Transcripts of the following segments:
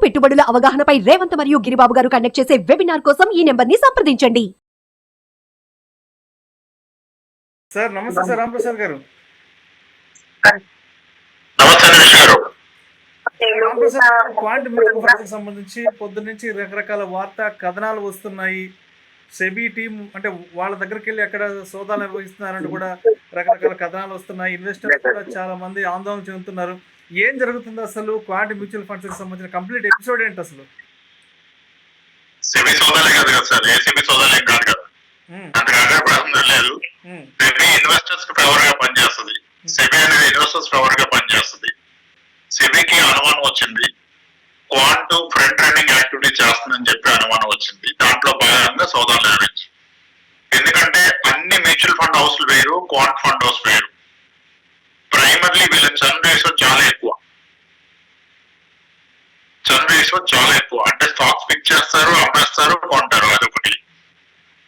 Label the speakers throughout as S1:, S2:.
S1: పెట్టుబడుల అవగాహనపై రేవంత్ మరియు గిరిబాబు గారు కండక్ట్ చేసే వెబినార్ కోసం ఈ నెంబర్ ని సంప్రదించండి.
S2: సార్ నమస్తే సార్, రామప్రసాద్ గారు. రామప్రసాద్, క్వాంట్ మ్యూచువల్ ఫండ్స్ సంబంధించి పొద్దున్న నుంచి రకరకాల వార్తా కథనాలు వస్తున్నాయి. సెబీ టీం అంటే వాళ్ళ దగ్గరికి వెళ్ళి అక్కడ సోదాలు నిర్వహిస్తున్నారంటూ కూడా రకరకాల కథనాలు వస్తున్నాయి. ఇన్వెస్టర్స్ కూడా చాలా మంది ఆందోళన చెందుతున్నారు. ఏం జరుగుతుంది అసలు? క్వాంట్ మ్యూచువల్ ఫండ్స్ కి సంబంధించిన కంప్లీట్ ఎపిసోడ్ ఏంటి అసలు?
S3: సెబీ సోదాలే కాదు కదా సార్, ఏ సెబీ సోదాలే కాదు కదా, అంతకంటే ప్రశ్న లేదు. సెబీ ఇన్వెస్టర్స్ కి ఫేవర్ గా పనిచేస్తుంది. సెబీ అనేది ఇన్వెస్టర్స్ ఫేవర్ గా పనిచేస్తుంది. సెబీకి అనుమానం వచ్చింది, క్వాంట్ ఫ్రంట్ రన్నింగ్ యాక్టివిటీ చేస్తుందని చెప్పి అనుమానం వచ్చింది. దాంట్లో భాగంగా సోదాలు నిర్వహించి, ఎందుకంటే అన్ని మ్యూచువల్ ఫండ్ హౌస్లు వేరు, క్వాంట్ ఫండ్ హౌస్ వేరు. ప్రైమర్లీ వీళ్ళ చర్న్ రేషియో చాలా ఎక్కువ. చర్న్ రేషియో చాలా ఎక్కువ అంటే స్టాక్స్ పిక్ చేస్తారు, అమ్మేస్తారు, కొంటారు, అదొకటి.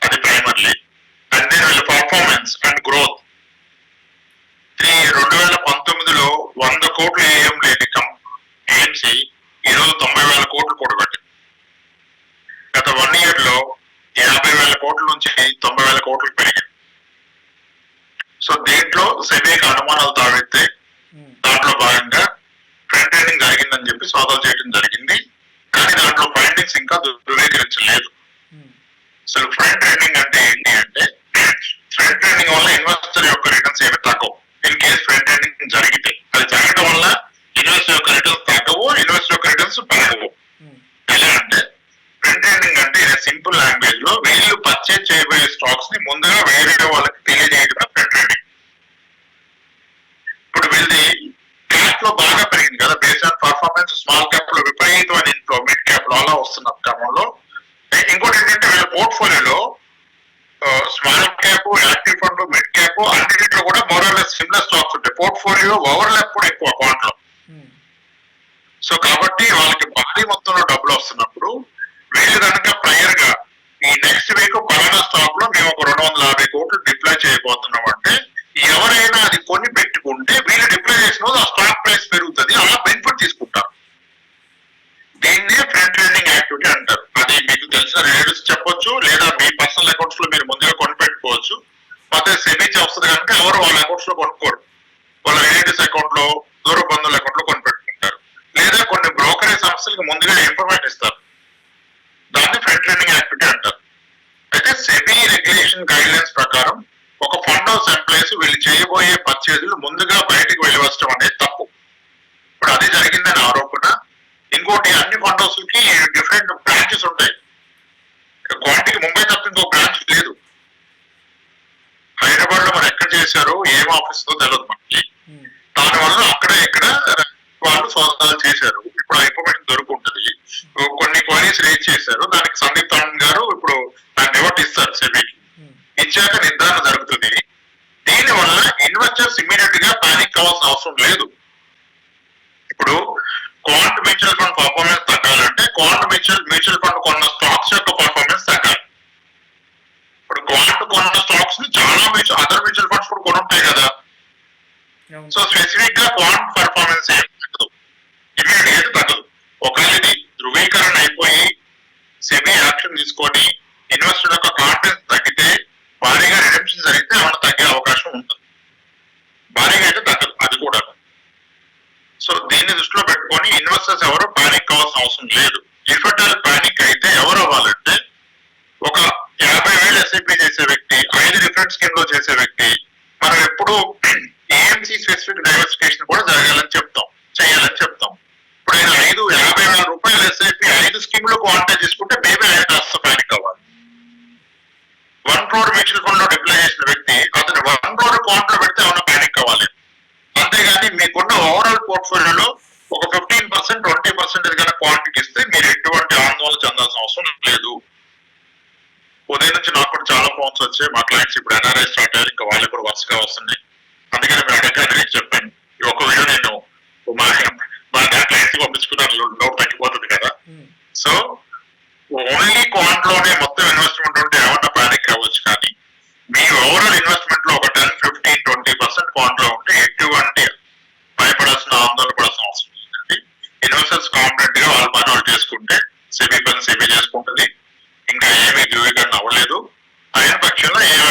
S3: అది ప్రైమర్లీ. అండ్ దెన్ వీళ్ళ పర్ఫార్మెన్స్ అండ్ గ్రోత్. 2019లో 100 కోట్లు ఏఎం లేని ఏఎంసీ ఈరోజు 90,000 కోట్లు కూడబెట్టింది. గత 1 year లో 50,000 కోట్ల నుంచి 90,000 కోట్లు పెరిగింది. సో దీంట్లో సెబీకి అనుమానాలు తావెత్తే దాంట్లో భాగంగా ఫ్రంట్ ఎండింగ్ జరిగిందని చెప్పి సోదాలు చేయడం జరిగింది. కానీ దాంట్లో ఫైండింగ్స్ ఇంకా ధృవీకరించలేదు. అసలు ఫ్రంట్ ఎండింగ్ అంటే ఏంటి అంటే, ఫ్రంట్ ఎండింగ్ వల్ల ఇన్వెస్టర్ యొక్క రిటర్న్స్ ఏమి తగ్గవు. ఇన్ కేస్ ఫ్రంట్ ఎండింగ్ జరిగితే, అది జరగడం వల్ల ఇన్వెస్టర్ యొక్క రిటర్న్స్ తగ్గవు, ఇన్వెస్టర్ యొక్క రిటర్న్స్ పెరగవు. ఎలా అంటే, ఫ్రంట్ ఎండింగ్ అంటే సింపుల్ లాంగ్వేజ్ లో వీళ్ళు పర్చేజ్ చేయబోయే స్టాక్స్ ని ముందుగా వేరే వాళ్ళకి తెలియజేయడం ఫ్రంట్ ఎండింగ్. ఇప్పుడు వీళ్ళది క్యాప్ లో బాగా పెరిగింది కదా, base on performance. Small cap లో విపరీతమైన ఇన్ఫ్లో, మిడ్ క్యాప్ లో అలా వస్తున్న క్రమంలో. ఇంకోటి ఏంటంటే వీళ్ళ పోర్ట్ఫోలియోలో small cap, active fund, mid cap అన్నింటిలో కూడా మోరల్లెస్ సిమిలర్ స్టాక్స్ ఉంటాయి. పోర్ట్ఫోలియో ఓవర్లాప్ కూడా ఎక్కువ క్వాంట్ లో. సో కాబట్టి వాళ్ళకి భారీ మొత్తంలో డబ్బులు వస్తున్నప్పుడు వీళ్ళు కనుక ప్రయర్ గా ఈ నెక్స్ట్ వీక్ పలానా స్టాక్ లో మేము ఒక 250 కోట్లు డిప్లాయ్ చేయబోతున్నాం అంటే, ఎవరైనా అది కొని పెట్టుకుంటే వీళ్ళు డిప్లాయ్ చేసిన ఆ స్టాక్ ప్రైస్ పెరుగుతుంది, అలా బెనిఫిట్ తీసుకుంటారు. దీన్నే ఫ్రంట్ ఎండింగ్ యాక్టివిటీ అంటారు. అది మీకు తెలిసిన రిలేటివ్స్ చెప్పొచ్చు, లేదా మీ పర్సనల్ అకౌంట్స్ లో మీరు ముందుగా కొనిపెట్టుకోవచ్చు. ಮತ್ತೆ సెబీ వస్తుంది కనుక ఎవరు వాళ్ళ అకౌంట్స్ లో కొనుక్కోరు, వాళ్ళ రిలేటివ్స్ అకౌంట్ లో, దూర బంధువుల అకౌంట్ లో కొనిపెట్టుకుంటారు. లేదా కొన్ని బ్రోకరేజ్ సంస్థలకు ముందుగా ఇన్ఫర్మేషన్ ఇస్తారు. దాన్ని ఫ్రంట్ ఎండింగ్ యాక్టివిటీ అంటారు. అయితే సెబీ రెగ్యులేషన్ గైడ్ లైన్స్ ప్రకారం ఒక ఫండ్ హౌస్ ఎంప్లాయీస్ వీళ్ళు చేయబోయే పర్చేజులు ముందుగా బయటకు వెళ్ళవచ్చడం అనేది తప్పు. ఇప్పుడు అది జరిగిందని ఆరోపణ. ఇంకోటి, అన్ని ఫండ్ హౌస్ కి డిఫరెంట్ బ్రాంచెస్ ఉంటాయి. క్వాంటికి ముంబై తప్ప ఇంకో బ్రాంచ్ లేదు. హైదరాబాద్ లో మరి ఎక్కడ చేశారో, ఏం ఆఫీస్ తో తెలియదు మనకి. దానివల్ల అక్కడ ఇక్కడ వాళ్ళు సోదాలు చేశారు. ఇప్పుడు ఆ ఇన్ఫర్మేషన్ దొరుకుంటుంది. కొన్ని క్వైరీస్ రేజ్ చేశారు. దానికి సందీప్ తాండన్ గారు ఇప్పుడు దాన్ని రివర్ట్ ఇస్తారు సెబీకి. ఇచ్చాక నిర్ధారణ జరుగుతుంది. దీనివల్ల ఇన్వెస్టర్స్ ఇమీడియట్ గా పానిక్ కావాల్సిన అవసరం లేదు. ఇప్పుడు క్వాంట్ మ్యూచువల్ ఫండ్ పర్ఫార్మెన్స్ తగ్గాలంటే క్వాంట్ మ్యూచువల్ ఫండ్ కొన్న స్టాక్స్ యొక్క పర్ఫార్మెన్స్ తగ్గాలి. ఇప్పుడు క్వాంట్ కొన్న స్టాక్స్ ని చాలా అదర్ మ్యూచువల్ ఫండ్స్ కూడా కొనుంటాయి కదా. సో స్పెసిఫిక్ గా క్వాంట్ పర్ఫార్మెన్స్ ఏం తగ్గదు, ఇమీడియట్ గా తగ్గదు. ఒకవేళ ఇది ధృవీకరణ అయిపోయి సెబీ యాక్షన్ తీసుకొని ఇన్వెస్టర్ యొక్క కాన్ఫిడెన్స్ తగ్గితే, భారీగా రిడెంప్షన్ జరిగితే ఏమైనా తగ్గే అవకాశం ఉంటుంది. భారీగా అయితే తగ్గదు అది కూడా. సో దీన్ని దృష్టిలో పెట్టుకొని ఇన్వెస్టర్స్ ఎవరు పానిక్ కావాల్సిన అవసరం లేదు. ఇఫెక్ట్ పానిక్ అయితే ఎవరు అవ్వాలంటే, ఒక 50,000 ఎస్ఐపి చేసే వ్యక్తి, 5 డిఫరెంట్ స్కీమ్ లో చేసే వ్యక్తి, మనం ఎప్పుడు ఏఎంసీ స్పెసిఫిక్ డైవర్సిఫికేషన్ కూడా జరగాలని చెప్తాం, చేయాలని చెప్తాం. ఇప్పుడు ఆయన 50,000 రూపాయలు ఎస్ఐపి 5 స్కీమ్ లో క్వాంటిటీ తీసుకుంటే మేబీ ఆయన కాస్త పానిక్ అవ్వాలి. 1 crore మ్యూచువల్ ఫండ్ లో డిప్లాయ్ చేసిన వ్యక్తి అతను 1 crore క్వాంట్ లో పెడితే ఏమైనా పానిక్ అవ్వాలి. అంతేగాని మీకున్న ఓవరాల్ పోర్ట్ఫోలియోలో ఒక 15%, 20% కన్నా క్వాంటిటీ ఇస్తే మీరు ఎటువంటి ఆందోళన చెందాల్సిన అవసరం లేదు. ఉదయం నుంచి నాకు కూడా చాలా ఫోన్స్ వచ్చాయి. మా క్లయింట్స్ ఇప్పుడు ఎన్ఆర్ఐ స్టార్ట్ అయ్యారు, ఇంకా వాళ్ళు కూడా వరుసగా వస్తున్నాయి. అందుకని మీరు అడగడానికి చెప్పాను, ఈ ఒక వీడియో నేను మా క్లయింట్స్ పంపించుకున్నాను, లోడ్ తగ్గిపోతుంది కదా. సో ఓన్లీ క్వాంట్ లోనే మొత్తం ఇన్వెస్ట్మెంట్ ఉంటే ఏమన్నా పానిక్ అవ్వచ్చు. కానీ మీ ఓవరాల్ ఇన్వెస్ట్మెంట్ లో ఒక 10, 15, 20% క్వాంట్ లో ఉంటే ఎటువంటి భయపడాల్సిన, ఆందోళన పడాల్సిన అవసరం లేదండి. ఇన్వెస్టర్స్ కాన్ఫిడెంట్ గా వాళ్ళ వాళ్ళ పని వాళ్ళు చేసుకుంటే సెబీ పని సెబీ చేసుకుంటది. ఇంకా ఏమీ ధృవీకరణ అవ్వలేదు. అయిన పక్షంలో ఏ